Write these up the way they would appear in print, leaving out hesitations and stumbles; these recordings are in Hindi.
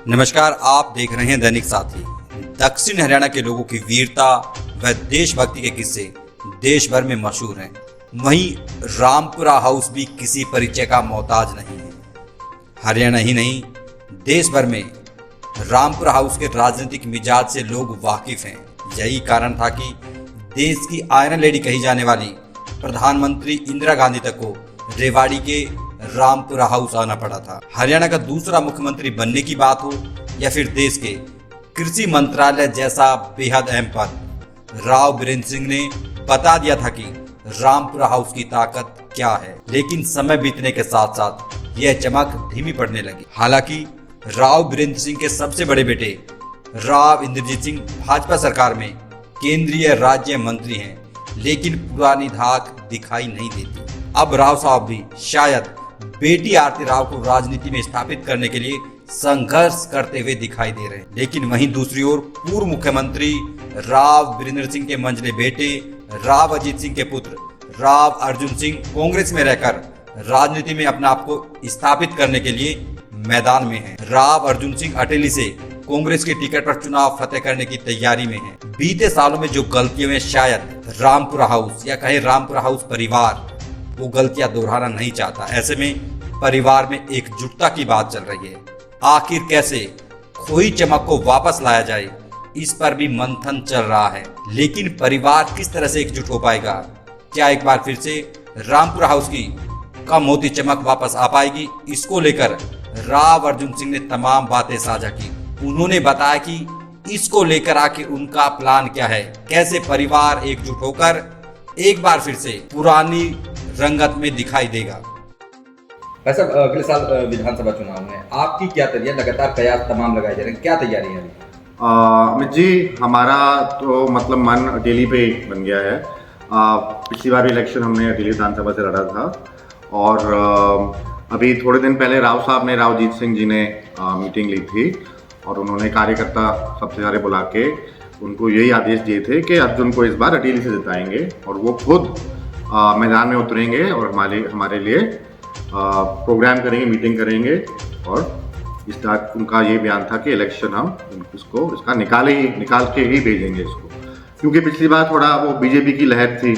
नमस्कार, आप देख रहे हैं दैनिक साथी। दक्षिण हरियाणा के लोगों की वीरता व देशभक्ति के किस्से देश भर में मशहूर हैं। वहीं रामपुरा हाउस भी किसी परिचय का मोहताज नहीं है। हरियाणा ही नहीं, देश भर में रामपुरा हाउस के राजनीतिक मिजाज से लोग वाकिफ हैं। यही कारण था कि देश की आयरन लेडी कही जाने वाली प्रधानमंत्री इंदिरा गांधी तक को रेवाड़ी के रामपुरा हाउस आना पड़ा था। हरियाणा का दूसरा मुख्यमंत्री बनने की बात हो या फिर देश के कृषि मंत्रालय जैसा बेहद अहम पद, राव बीरेंद्र सिंह ने बता दिया था कि रामपुरा हाउस की ताकत क्या है। लेकिन समय बीतने के साथ साथ यह चमक धीमी पड़ने लगी। हालांकि राव बीरेंद्र सिंह के सबसे बड़े बेटे राव इंद्रजीत सिंह भाजपा सरकार में केंद्रीय राज्य मंत्री हैं, लेकिन पुरानी धाक दिखाई नहीं देती। अब राव साहब भी शायद बेटी आरती राव को राजनीति में स्थापित करने के लिए संघर्ष करते हुए दिखाई दे रहे हैं। लेकिन वहीं दूसरी ओर पूर्व मुख्यमंत्री राव बीरेंद्र सिंह के मंझले बेटे राव अजीत सिंह के पुत्र राव अर्जुन सिंह कांग्रेस में रहकर राजनीति में अपने आप को स्थापित करने के लिए मैदान में हैं। राव अर्जुन सिंह अटेली से कांग्रेस के टिकट पर चुनाव फतेह करने की तैयारी में हैं। बीते सालों में जो गलतियों में शायद रामपुरा हाउस या कहे रामपुरा हाउस परिवार वो गलतियां दोहराना नहीं चाहता। ऐसे में परिवार में एकजुटता की बात चल रही है। आखिर कैसे खोई चमक को वापस लाया जाए, इस पर भी मंथन चल रहा है। लेकिन परिवार किस तरह से एकजुट हो पाएगा? क्या एक बार फिर से रामपुरा हाउस की कम होती चमक वापस आ पाएगी? इसको लेकर राव अर्जुन सिंह ने तमाम बातें साझा की। उन्होंने बताया कि इसको लेकर आखिर उनका प्लान क्या है, कैसे परिवार एकजुट होकर एक बार फिर से पुरानी रंगत में दिखाई देगा। वैसे अगले साल विधानसभा चुनाव में आपकी क्या तैयारी है? लगातार प्रयास तमाम लगाए जा रहे हैं, क्या तैयारी है अभी? अमित जी, हमारा तो मतलब मन अटेली पे बन गया है। पिछली बार इलेक्शन हमने अटेली विधानसभा से लड़ा था और अभी थोड़े दिन पहले राव अजीत सिंह जी ने मीटिंग ली थी और उन्होंने कार्यकर्ता सबसे सारे बुला के उनको यही आदेश दिए थे कि अर्जुन को इस बार अटेली से जिताएंगे और वो खुद मैदान में उतरेंगे और हमारे लिए प्रोग्राम करेंगे, मीटिंग करेंगे। और उनका ये बयान था कि इलेक्शन हम इसका निकाल के ही भेजेंगे इसको, क्योंकि पिछली बार थोड़ा वो बीजेपी की लहर थी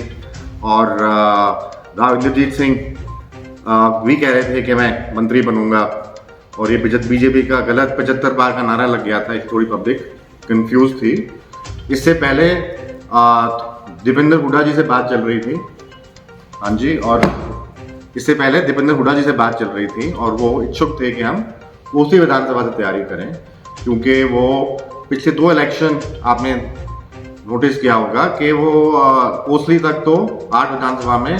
और राव इंद्रजीत सिंह भी कह रहे थे कि मैं मंत्री बनूंगा और ये बीजेपी का गलत 75 बार का नारा लग गया था। इससे थोड़ी पब्लिक कंफ्यूज थी। इससे पहले दीपेंद्र हुड्डा जी से बात चल रही थी, हाँ जी, और इससे पहले दीपेंद्र हुड्डा जी से बात चल रही थी और वो इच्छुक थे कि हम कोसली विधानसभा से तैयारी करें, क्योंकि वो पिछले 2 इलेक्शन आपने नोटिस किया होगा कि वो कोसली तक तो 8 विधानसभा में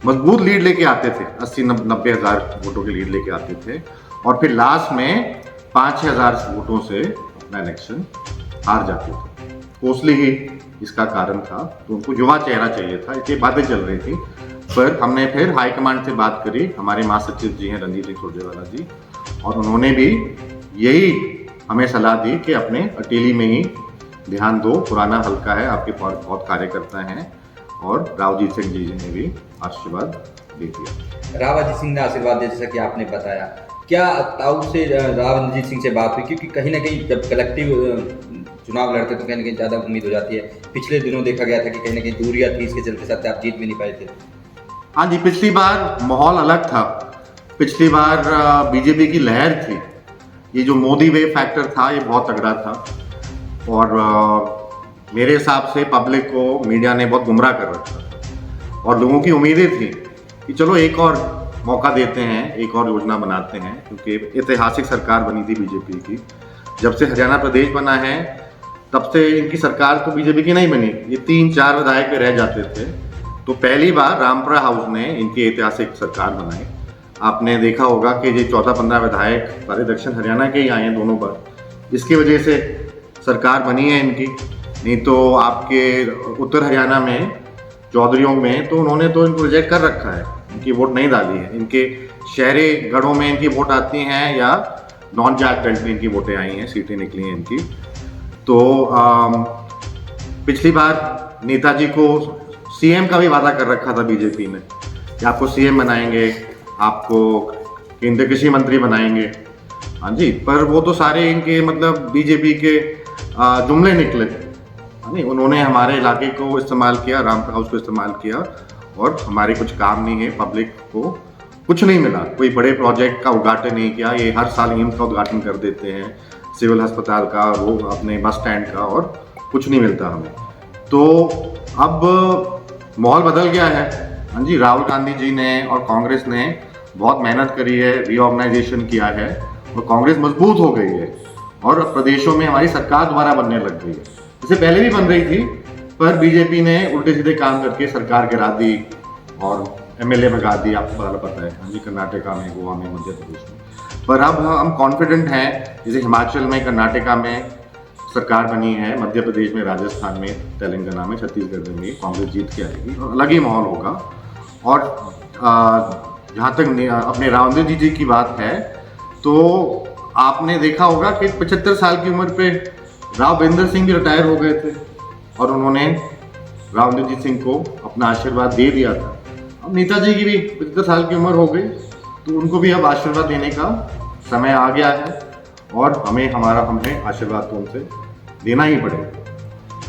मजबूत लीड लेके आते थे, 80-90 हज़ार वोटों की लीड लेके आते थे और फिर लास्ट में 5-6 हज़ार वोटों से अपना इलेक्शन हार जाते थे। कोसली ही इसका कारण था। तो उनको युवा चेहरा चाहिए था, इसलिए बातें चल रही थी। पर हमने फिर हाईकमांड से बात करी, हमारे महासचिव जी हैं रणजीत सिंह सुरजेवाला जी, और उन्होंने भी यही हमें सलाह दी कि अपने अटेली में ही ध्यान दो, पुराना हल्का है, आपके बहुत कार्यकर्ता हैं। और रावजीत सिंह जी ने भी आशीर्वाद दे दिया। रावजीत सिंह ने आशीर्वाद दिया, जैसा कि आपने बताया। क्या ताऊ से रावजीत सिंह से बात हुई? क्योंकि कहीं ना कहीं जब कलेक्टिव चुनाव लड़ते तो कहीं ना कहीं ज़्यादा उम्मीद हो जाती है। पिछले दिनों देखा गया था कि कहीं ना कहीं दूरियां थी, इसके चलते साथ आप जीत भी नहीं पाए थे। हाँ जी, पिछली बार माहौल अलग था। पिछली बार बीजेपी की लहर थी। ये जो मोदी वेव फैक्टर था ये बहुत तगड़ा था और मेरे हिसाब से पब्लिक को मीडिया ने बहुत गुमराह कर रखा था और लोगों की उम्मीदें थी कि चलो एक और मौका देते हैं, एक और योजना बनाते हैं, क्योंकि ऐतिहासिक सरकार बनी थी बीजेपी की। जब से हरियाणा प्रदेश बना है तब से इनकी सरकार तो बीजेपी की नहीं बनी, ये 3-4 विधायक पे रह जाते थे। तो पहली बार रामपुरा हाउस ने इनकी ऐतिहासिक सरकार बनाई। आपने देखा होगा कि ये 14-15 विधायक सारे दक्षिण हरियाणा के ही आए हैं दोनों बार। इसकी वजह से सरकार बनी है इनकी। नहीं तो आपके उत्तर हरियाणा में चौधरियों में तो उन्होंने तो इनको रिजेक्ट कर रखा है, इनकी वोट नहीं डाली है। इनके शहरी गढ़ों में इनकी वोट आती हैं या नॉन जाट बेल्ट में इनकी वोटें आई हैं, सीटें निकली हैं इनकी। तो पिछली बार नेताजी को सीएम का भी वादा कर रखा था बीजेपी ने कि आपको सीएम बनाएंगे, आपको केंद्रीय कृषि मंत्री बनाएंगे, हाँ जी, पर वो तो सारे इनके मतलब बीजेपी के जुमले निकले। नहीं, उन्होंने हमारे इलाके को इस्तेमाल किया, रामपुरा हाउस को इस्तेमाल किया, और हमारे कुछ काम नहीं है, पब्लिक को कुछ नहीं मिला, कोई बड़े प्रोजेक्ट का उद्घाटन नहीं किया। ये हर साल एम्स का उद्घाटन कर देते हैं, सिविल अस्पताल का, वो अपने बस स्टैंड का, और कुछ नहीं मिलता हमें। तो अब माहौल बदल गया है। हाँ जी, राहुल गांधी जी ने और कांग्रेस ने बहुत मेहनत करी है, रीऑर्गेनाइजेशन किया है, और कांग्रेस मजबूत हो गई है, और प्रदेशों में हमारी सरकार दोबारा बनने लग गई है। इससे पहले भी बन रही थी, पर बीजेपी ने उल्टे सीधे काम करके सरकार गिरा दी और एमएलए भगा दी, आपको पता है। हाँ जी, कर्नाटका में, गोवा में, मध्य प्रदेश में। पर अब हम कॉन्फिडेंट हैं, जैसे हिमाचल में, कर्नाटका में सरकार बनी है, मध्य प्रदेश में, राजस्थान में, तेलंगाना में, छत्तीसगढ़ में कांग्रेस जीत के आएगी और अलग ही माहौल होगा। और जहाँ तक अपने रावंद्र जी की बात है, तो आपने देखा होगा कि 75 साल की उम्र पे राविंदर सिंह भी रिटायर हो गए थे, और उन्होंने रावंद्र सिंह को अपना आशीर्वाद दे दिया था। अब नेताजी की भी 75 साल की उम्र हो गई, तो उनको भी अब आशीर्वाद देने का समय आ गया है, और हमें आशीर्वाद तो उनसे देना ही पड़ेगा।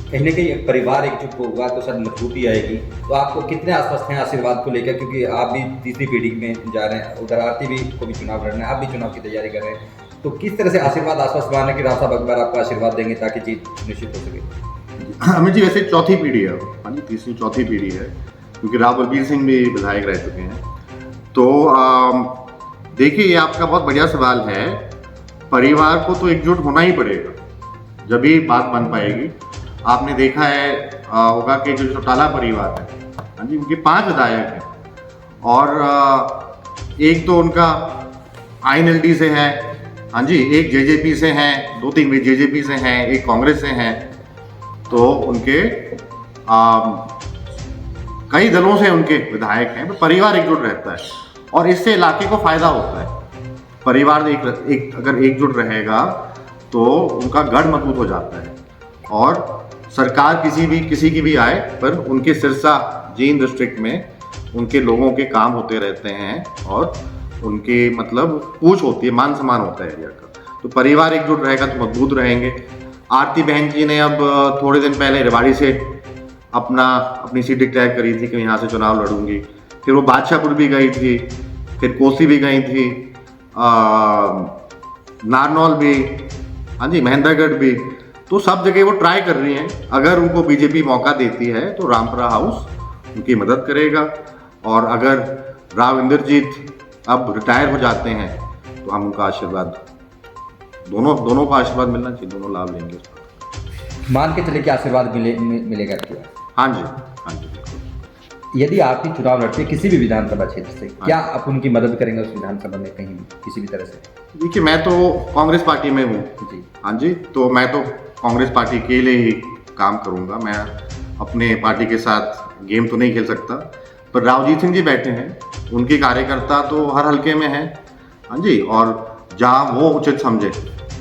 कहीं ना कहीं परिवार एकजुट होगा तो शायद मजबूती आएगी। तो आपको कितने आसपास हैं आशीर्वाद को लेकर, क्योंकि आप भी तीसरी पीढ़ी में जा रहे हैं, उधर आरती भी को भी चुनाव लड़ना है, आप भी चुनाव की तैयारी कर रहे हैं, तो किस तरह से आशीर्वाद आसपास मानने की राव साहब अकबर आपको आशीर्वाद देंगे ताकि जीत सुनिश्चित हो सके? अमित जी, वैसे चौथी पीढ़ी है, हाँ जी, तीसरी चौथी पीढ़ी है, क्योंकि राव बलबीर सिंह भी विधायक रह चुके हैं। तो देखिए, ये आपका बहुत बढ़िया सवाल है। परिवार को तो एकजुट होना ही पड़ेगा, जब भी बात बन पाएगी। आपने देखा है होगा कि जो चौटाला परिवार है, हाँ जी, उनके 5 विधायक हैं, और एक तो उनका INLD से है, हाँ जी, एक जेजेपी से हैं, 2-3 भी जेजेपी से हैं, एक कांग्रेस से हैं। तो उनके कई दलों से उनके विधायक हैं, तो परिवार एकजुट रहता है, और इससे इलाके को फायदा होता है। परिवार अगर एकजुट रहेगा तो उनका गढ़ मजबूत हो जाता है, और सरकार किसी की भी आए, पर उनके सिरसा जींद डिस्ट्रिक्ट में उनके लोगों के काम होते रहते हैं, और उनके मतलब पूछ होती है, मान सम्मान होता है एरिया का। तो परिवार एकजुट रहेगा तो मजबूत रहेंगे। आरती बहन जी ने अब थोड़े दिन पहले रेवाड़ी से अपनी सीट डिक्लेयर करी थी कि यहाँ से चुनाव लड़ूंगी। फिर वो बादशाहपुर भी गई थी, फिर कोसी भी गई थी, नारनौल भी, हाँ जी, महेंद्रगढ़ भी। तो सब जगह वो ट्राई कर रही हैं। अगर उनको बीजेपी मौका देती है तो रामपुरा हाउस उनकी मदद करेगा, और अगर राव इंद्रजीत अब रिटायर हो जाते हैं तो हम उनका आशीर्वाद, दोनों का आशीर्वाद मिलना चाहिए, दोनों लाभ लेंगे। मान के चले कि आशीर्वाद मिलेगा क्या? हाँ जी, हाँ जी, बिल्कुल। यदि आप ही चुनाव लड़ते हैं किसी भी विधानसभा क्षेत्र से, क्या आप उनकी मदद करेंगे उस विधानसभा में कहीं भी किसी भी तरह से? देखिए, मैं तो कांग्रेस पार्टी में हूँ जी, हाँ जी, तो मैं तो कांग्रेस पार्टी के लिए ही काम करूँगा। मैं अपने पार्टी के साथ गेम तो नहीं खेल सकता, पर रावजीत सिंह जी बैठे हैं, उनके कार्यकर्ता तो हर हल्के में हैं, हाँ जी, और जहाँ वो उचित समझे,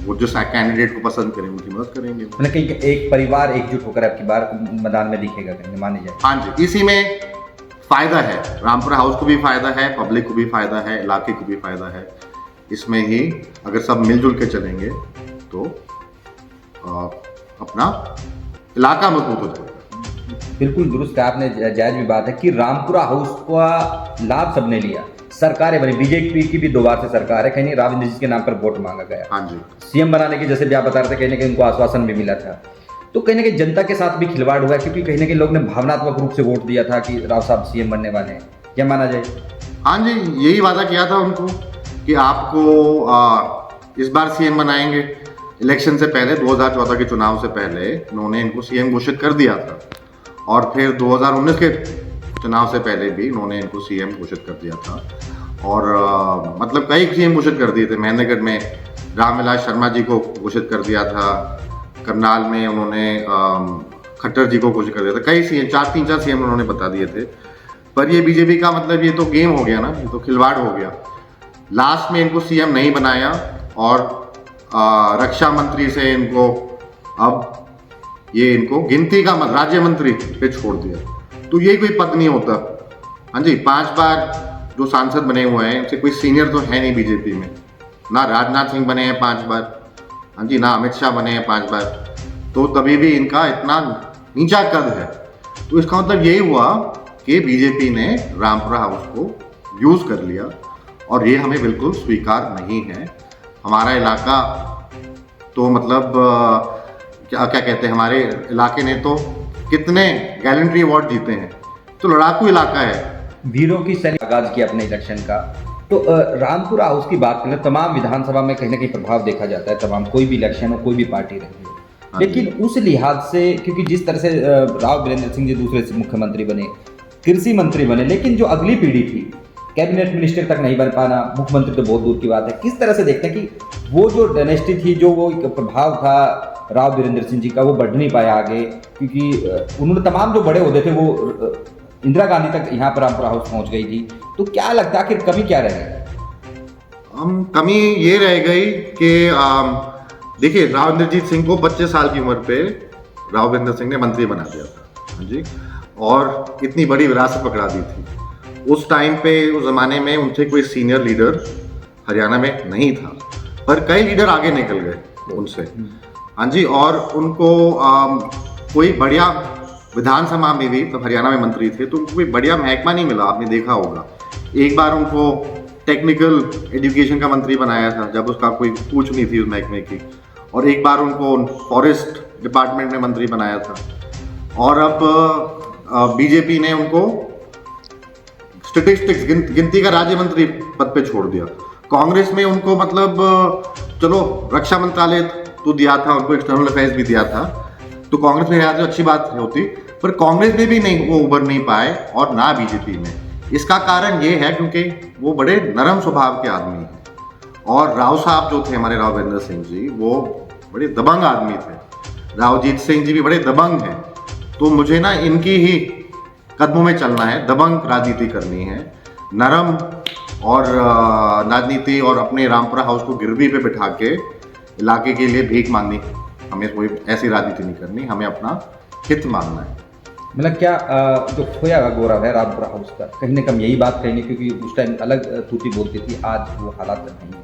वो जो कैंडिडेट को पसंद करें, उनकी मदद करेंगे। मतलब कहीं एक परिवार एकजुट होकर आपकी बार मैदान में दिखेगा कहीं, माने जाए। हाँ जी, इसी में फायदा है, रामपुरा हाउस को भी फायदा है, पब्लिक को भी फायदा है, इलाके को भी फायदा है। इसमें ही अगर सब मिलजुल के चलेंगे तो अपना इलाका मजबूत हो जाएगा। बिल्कुल दुरुस्त है, आपने जायज भी बात है कि रामपुरा हाउस का लाभ सबने लिया, सरकारें बनी, बीजेपी की भी 2 बार से सरकार है, कहीं राव इंद्रजीत के नाम पर वोट मांगा गया। हाँ जी, सीएम बनाने की, जैसे भी आप बता रहे थे, कहीं ना कहीं उनको आश्वासन भी मिला था। तो कहीं ना कहीं जनता के साथ भी खिलवाड़ हुआ है, क्योंकि कहीं ना कहीं लोग ने भावनात्मक रूप से वोट दिया था कि राव साहब सीएम बनने वाले हैं, क्या माना जाए? हाँ जी, यही वादा किया था उनको कि आपको इस बार सीएम बनाएंगे। इलेक्शन से पहले 2014 के चुनाव से पहले उन्होंने इनको सीएम घोषित कर दिया था, और फिर 2019 के चुनाव से पहले भी उन्होंने इनको सीएम घोषित कर दिया था, और मतलब कई सीएम घोषित कर दिए थे। महेंद्रगढ़ में रामविलास शर्मा जी को घोषित कर दिया था, करनाल में उन्होंने खट्टर जी को घोषित कर दिया था, कई सीएम, 3-4 सीएम उन्होंने बता दिए थे। पर ये बीजेपी का मतलब ये तो गेम हो गया ना, ये तो खिलवाड़ हो गया। लास्ट में इनको सीएम नहीं बनाया, और रक्षा मंत्री से इनको इनको गिनती का राज्य मंत्री पे छोड़ दिया। तो ये कोई पद नहीं होता। हाँ जी, 5 बार जो सांसद बने हुए हैं, उनसे कोई सीनियर तो है नहीं बीजेपी में, ना राजनाथ सिंह बने हैं 5 बार, हाँ जी, ना अमित शाह बने हैं 5 बार, तो तभी भी इनका इतना नीचा कद है। तो इसका मतलब यही हुआ कि बीजेपी ने रामपुरा हाउस को यूज़ कर लिया और ये हमें बिल्कुल स्वीकार नहीं है। हमारा इलाका तो मतलब क्या कहते हैं, हमारे इलाके ने तो कितने गैलेंट्री अवार्ड जीते हैं, तो लड़ाकू इलाका है। वीरों की सैनिक आगाज किया अपने इलेक्शन का। तो रामपुरा हाउस की बात करें, तमाम विधानसभा में कहीं ना कहीं प्रभाव देखा जाता है, तमाम कोई भी इलेक्शन हो, कोई भी पार्टी रही हो, लेकिन उस लिहाज से, क्योंकि जिस तरह से राव वीरेंद्र सिंह जी दूसरे से मुख्यमंत्री बने, कृषि मंत्री बने, लेकिन जो अगली पीढ़ी थी कैबिनेट मिनिस्टर तक नहीं बन पाना, मुख्यमंत्री तो बहुत दूर की बात है। किस तरह से देखते हैं कि वो जो डायनेस्टी थी, जो वो एक प्रभाव था राव वीरेंद्र सिंह जी का, वो बढ़ नहीं पाया आगे, क्योंकि उन्होंने तमाम जो बड़े होते थे वो इंदिरा गांधी तक यहाँ पर रामपुरा हाउस पहुँच गई थी। तो क्या लगता है, आखिर कमी क्या रह गई? कमी ये रह गई कि देखिए, राव इंद्रजीत सिंह को 25 साल की उम्र पे राव वीरेंद्र सिंह ने मंत्री बना दिया था, हाँ जी, और इतनी बड़ी विरासत पकड़ा दी थी। उस टाइम पे, उस ज़माने में उनसे कोई सीनियर लीडर हरियाणा में नहीं था, पर कई लीडर आगे निकल गए उनसे, हाँ जी, और उनको कोई बढ़िया विधानसभा में भी, तो हरियाणा में मंत्री थे, तो उनको कोई बढ़िया महकमा नहीं मिला। आपने देखा होगा, एक बार उनको टेक्निकल एजुकेशन का मंत्री बनाया था जब उसका कोई पूछ नहीं थी उस महकमे की, और एक बार उनको फॉरेस्ट डिपार्टमेंट में मंत्री बनाया था, और अब बीजेपी ने उनको स्टेटिस्टिक्स गिनती का राज्य मंत्री पद पे छोड़ दिया। कांग्रेस में उनको मतलब चलो रक्षा मंत्रालय तो दिया था, उनको एक्सटर्नल अफेयर्स भी दिया था, तो कांग्रेस में यहाँ से अच्छी बात होती, पर कांग्रेस में भी नहीं, वो उभर नहीं पाए, और ना बीजेपी में। इसका कारण ये है क्योंकि वो बड़े नरम स्वभाव के आदमी हैं, और राव साहब जो थे हमारे राव वीरेंद्र सिंह जी, वो बड़े दबंग आदमी थे। रावजीत सिंह जी भी बड़े दबंग हैं, तो मुझे ना इनकी ही कदमों में चलना है, दबंग राजनीति करनी है, नरम और राजनीति, और अपने रामपुरा हाउस को गिरवी पे बिठा के इलाके के लिए भीख मांगनी, हमें कोई ऐसी राजनीति नहीं करनी, हमें अपना हित मांगना है। मतलब क्या जो खोया हुआ गौरव है रामपुरा हाउस का, कहीं ना कहीं यही बात कहेंगे, क्योंकि उस टाइम अलग तूती बोलती थी, आज वो हालात नहीं है।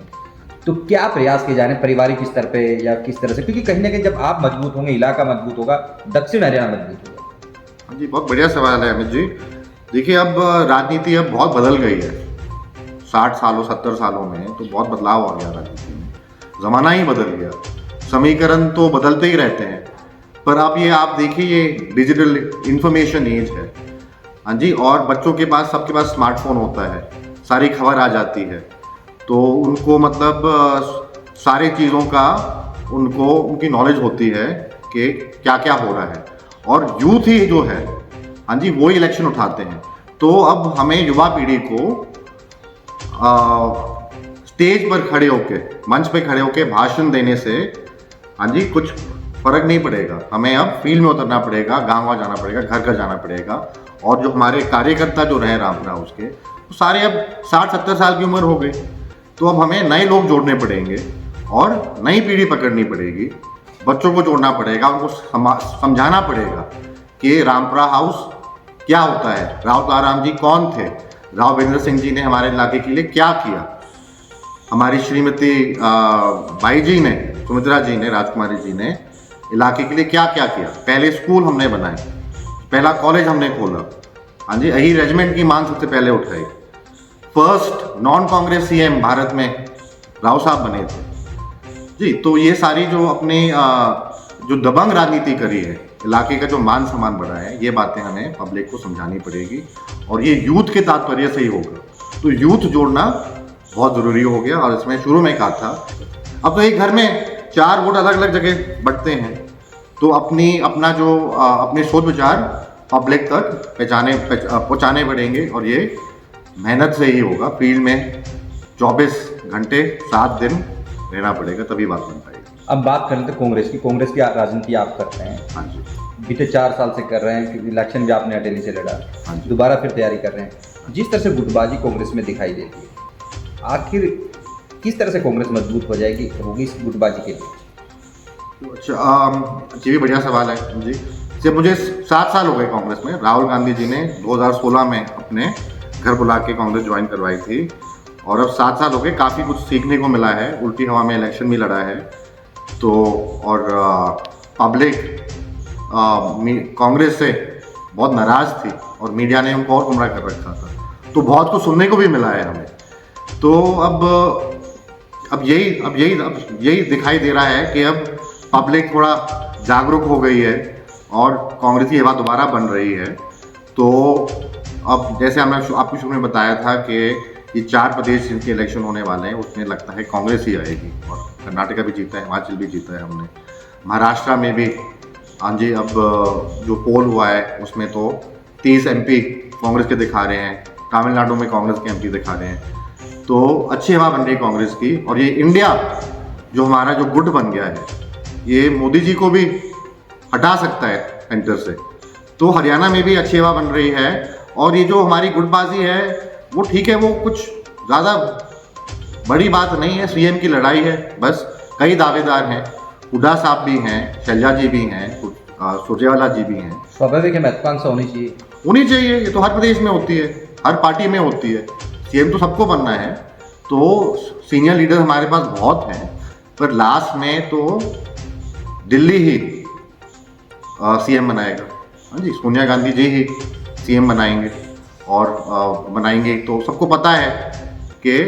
तो क्या प्रयास किए जा रहे हैं पारिवारिक स्तर पे या किस तरह से, क्योंकि कहीं ना कहीं जब आप मजबूत होंगे, इलाका मजबूत होगा, दक्षिण हरियाणा मजबूत होगा। हाँ जी, बहुत बढ़िया सवाल है अमित जी। देखिए, अब राजनीति अब बहुत बदल गई है, 60 सालों 70 सालों में तो बहुत बदलाव आ गया राजनीति में, ज़माना ही बदल गया, समीकरण तो बदलते ही रहते हैं। पर अब ये आप देखिए, ये डिजिटल इंफॉर्मेशन एज है, हाँ जी, और बच्चों के पास, सबके पास स्मार्टफोन होता है, सारी खबर आ जाती है, तो उनको मतलब सारी चीज़ों का उनको उनकी नॉलेज होती है कि क्या क्या हो रहा है, और यूथ ही जो है, हाँ जी, वो इलेक्शन उठाते हैं। तो अब हमें युवा पीढ़ी को स्टेज पर खड़े होके, मंच पे खड़े होके भाषण देने से, हाँ जी, कुछ फर्क नहीं पड़ेगा। हमें अब फील्ड में उतरना पड़ेगा, गाँव जाना पड़ेगा, घर घर जाना पड़ेगा, और जो हमारे कार्यकर्ता जो रहे रामपुरा हाउस के, तो सारे अब 60-70 साल की उम्र हो गई, तो अब हमें नए लोग जोड़ने पड़ेंगे और नई पीढ़ी पकड़नी पड़ेगी, बच्चों को जोड़ना पड़ेगा, उनको समझाना पड़ेगा कि रामपुरा हाउस क्या होता है, राव ताराम जी कौन थे, राव वीरेंद्र सिंह जी ने हमारे इलाके के लिए क्या किया, हमारी श्रीमती बाई जी ने, सुमित्रा जी ने, राजकुमारी जी ने इलाके के लिए क्या क्या किया। पहले स्कूल हमने बनाए, पहला कॉलेज हमने खोला, हाँ जी, यही रेजिमेंट की मांग सबसे पहले उठाई, first non Congress CM Bharat में राव साहब बने थे जी। तो ये सारी जो अपने जो दबंग राजनीति करी है, इलाके का जो मान सम्मान बढ़ा है, ये बातें हमें पब्लिक को समझानी पड़ेगी, और ये यूथ के तात्पर्य से ही होगा। तो यूथ जोड़ना बहुत ज़रूरी हो गया, और इसमें शुरू में कहा था, अब तो एक घर में 4 वोट अलग अलग जगह बढ़ते हैं, तो अपना जो अपने सोच विचार पब्लिक तक पहुँचाने पड़ेंगे, और ये मेहनत से ही होगा। फील्ड में 24 घंटे 7 दिन रहना पड़ेगा, तभी बात बन पाएगी। अब बात करें तो कांग्रेस की राजनीति आप करते हैं, हाँ जी, बीते 4 साल से कर रहे हैं, क्योंकि इलेक्शन भी आपने अटेली से लड़ा, हाँ जी, दोबारा फिर तैयारी कर रहे हैं। जिस तरह से गुटबाजी कांग्रेस में दिखाई देती है, आखिर किस तरह से कांग्रेस मजबूत हो जाएगी, होगी इस गुटबाजी के लिए? अच्छा, ये भी बढ़िया सवाल है जी। जब मुझे 7 साल हो गए कांग्रेस में, राहुल गांधी जी ने 2016 में अपने घर बुला के कांग्रेस ज्वाइन करवाई थी, और अब 7 साल हो गए, काफ़ी कुछ सीखने को मिला है। उल्टी हवा में इलेक्शन भी लड़ा है तो, और पब्लिक कांग्रेस से बहुत नाराज़ थी और मीडिया ने उनको और गुमराह कर रखा था, तो बहुत कुछ सुनने को भी मिला है हमें। तो अब यही दिखाई दे रहा है कि अब पब्लिक थोड़ा जागरूक हो गई है और कांग्रेस की हवा दोबारा बन रही है। तो अब जैसे हमने आपको शुरू में बताया था कि ये 4 प्रदेश जिनके इलेक्शन होने वाले हैं उसमें लगता है कांग्रेस ही आएगी, और कर्नाटका भी जीता है, हिमाचल भी जीता है हमने, महाराष्ट्र में भी। हाँ जी, अब जो पोल हुआ है उसमें तो 30 MP कांग्रेस के दिखा रहे हैं, तमिलनाडु में कांग्रेस के MP दिखा रहे हैं, तो अच्छी हवा बन रही है कांग्रेस की। और ये इंडिया जो हमारा जो गुट बन गया है, ये मोदी जी को भी हटा सकता है सेंटर से। तो हरियाणा में भी अच्छी हवा बन रही है, और ये जो हमारी गुटबाजी है वो ठीक है, वो कुछ ज़्यादा बड़ी बात नहीं है। सीएम की लड़ाई है बस, कई दावेदार हैं, हुड्डा साहब भी हैं, शैलजा जी भी हैं, सुरजेवाला जी भी हैं। स्वाभाविक है, महत्वाकांक्षा होनी चाहिए। ये तो हर प्रदेश में होती है, हर पार्टी में होती है। सीएम तो सबको बनना है, तो सीनियर लीडर हमारे पास बहुत हैं, पर लास्ट में तो दिल्ली ही सीएम बनाएगा। हाँ जी, सोनिया गांधी जी ही सीएम बनाएंगे, और बनाएंगे तो सबको पता है कि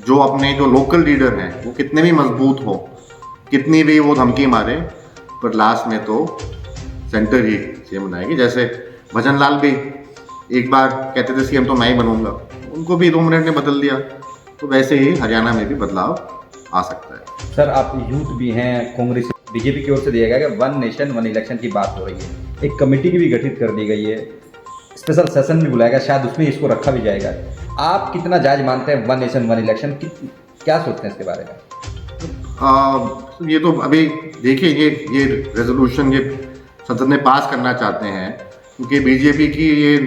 जो अपने जो लोकल लीडर हैं वो कितने भी मजबूत हो, कितनी भी वो धमकी मारे, पर लास्ट में तो सेंटर ही सीएम बनाएगी। जैसे भजन लाल भी एक बार कहते थे सीएम तो मैं ही बनूंगा, उनको भी 2 मिनट में बदल दिया, तो वैसे ही हरियाणा में भी बदलाव आ सकता है। सर, आप यूथ भी हैं, कांग्रेस बीजेपी की ओर से दिया गया कि 1 नेशन 1 इलेक्शन की बात हो रही है, एक कमेटी की भी गठित कर दी गई है, स्पेशल सेशन भी बुलाएगा, शायद उसमें इसको रखा भी जाएगा। आप कितना जायज मानते हैं 1 नेशन 1 इलेक्शन की, क्या सोचते हैं इसके बारे में? ये तो अभी देखिए, ये रेजोल्यूशन ये संसद में पास करना चाहते हैं, क्योंकि बीजेपी की ये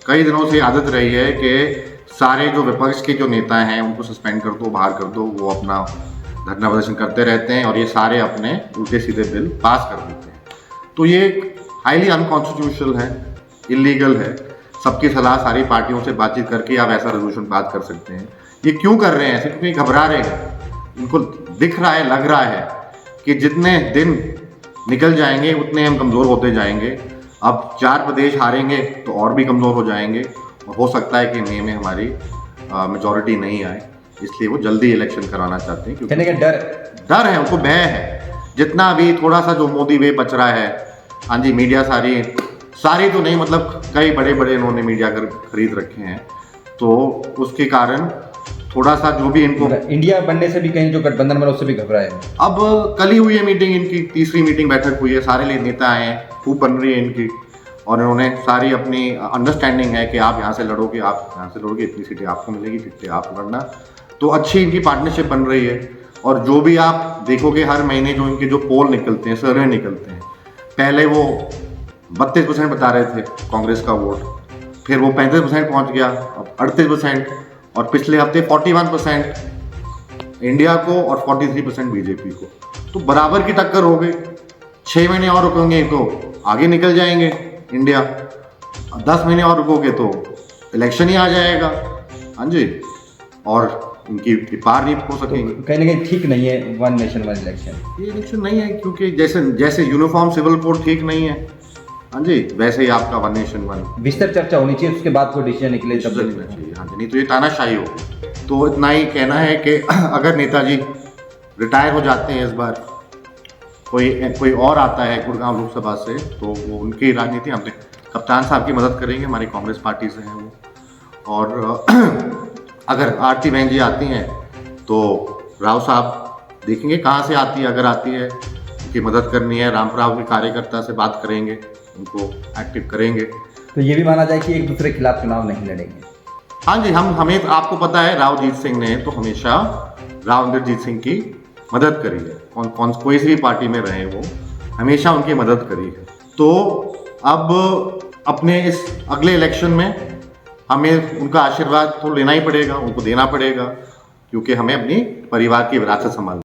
कई दिनों से आदत रही है कि सारे जो विपक्ष के जो नेता हैं उनको सस्पेंड कर दो, बाहर कर दो, वो अपना धरना प्रदर्शन करते रहते हैं और ये सारे अपने उल्टे सीधे बिल पास कर देते हैं। तो ये हाईली अनकॉन्स्टिट्यूशनल है, इलीगल है। सबकी सलाह सारी पार्टियों से बातचीत करके आप ऐसा रेजोल्यूशन पास कर सकते हैं। ये क्यों कर रहे हैं ऐसे? क्योंकि घबरा रहे हैं, इनको दिख रहा है, लग रहा है कि जितने दिन निकल जाएंगे उतने हम कमज़ोर होते जाएंगे। अब 4 प्रदेश हारेंगे तो और भी कमज़ोर हो जाएंगे, और हो सकता है कि मई में हमारी मेजॉरिटी नहीं आए, इसलिए वो जल्दी इलेक्शन कराना चाहते हैं। क्योंकि डर है, उनको भय है। जितना अभी थोड़ा सा जो मोदी वे बच रहा है, हाँ जी, मीडिया सारी तो नहीं, मतलब कई बड़े बड़े इन्होंने मीडिया खरीद रखे हैं, तो उसके कारण थोड़ा सा जो भी इनको इंडिया बनने से भी कहीं जो गठबंधन बना उससे भी घबराए हैं। अब कल ही हुई है मीटिंग, इनकी 3री मीटिंग बैठक हुई है, सारे नेता आए हैं, खूब बन रही है इनकी, और इन्होंने सारी अपनी अंडरस्टैंडिंग है कि आप यहाँ से लड़ोगे, आप यहाँ से लड़ोगे, इतनी सीटें आपको मिलेगी, इतनी आप लड़ना। तो अच्छी इनकी पार्टनरशिप बन रही है। और जो भी आप देखोगे हर महीने जो इनके जो पोल निकलते हैं, सर्वे निकलते हैं, पहले वो 32% बता रहे थे कांग्रेस का वोट, फिर वो 35% पहुँच गया, अब 38%, और पिछले हफ्ते 41% इंडिया को और 43% बीजेपी को। तो बराबर की टक्कर हो गई। 6 महीने और रुकेंगे तो आगे निकल जाएंगे इंडिया, 10 महीने और रुकोगे तो इलेक्शन ही आ जाएगा। हाँ जी, और इनकी पार नहीं हो सकेंगे। तो कहीं ना कहीं ठीक नहीं है 1 नेशन 1 इलेक्शन। ये इलेक्शन नहीं है, क्योंकि जैसे यूनिफॉर्म सिविल कोड ठीक नहीं है, हाँ जी, वैसे ही आपका 1 नेशन 1 विस्तार चर्चा होनी चाहिए, उसके बाद कोई डिसीजन निकले तब चाहिए। हाँ जी, नहीं तो ये तानाशाही हो। तो इतना ही कहना है कि अगर नेताजी रिटायर हो जाते हैं इस बार, कोई और आता है गुड़गांव लोकसभा से, तो वो उनकी राजनीति, हम कप्तान साहब की मदद करेंगे, हमारी कांग्रेस पार्टी से हैं वो। और अगर आरती बहन जी आती हैं तो राव साहब देखेंगे कहाँ से आती है, अगर आती है उनकी मदद करनी है, रामपुराव के कार्यकर्ता से बात करेंगे, उनको एक्टिव करेंगे। तो ये भी माना जाए कि एक दूसरे के खिलाफ चुनाव नहीं लड़ेंगे। हाँ जी, हमें आपको पता है रावजीत सिंह ने तो हमेशा राव इंद्रजीत सिंह की मदद करी है, कोई सी भी पार्टी में रहे वो हमेशा उनकी मदद करी है। तो अब अपने इस अगले इलेक्शन में हमें उनका आशीर्वाद तो लेना ही पड़ेगा, उनको देना पड़ेगा, क्योंकि हमें अपनी परिवार की विरासत संभालनी है।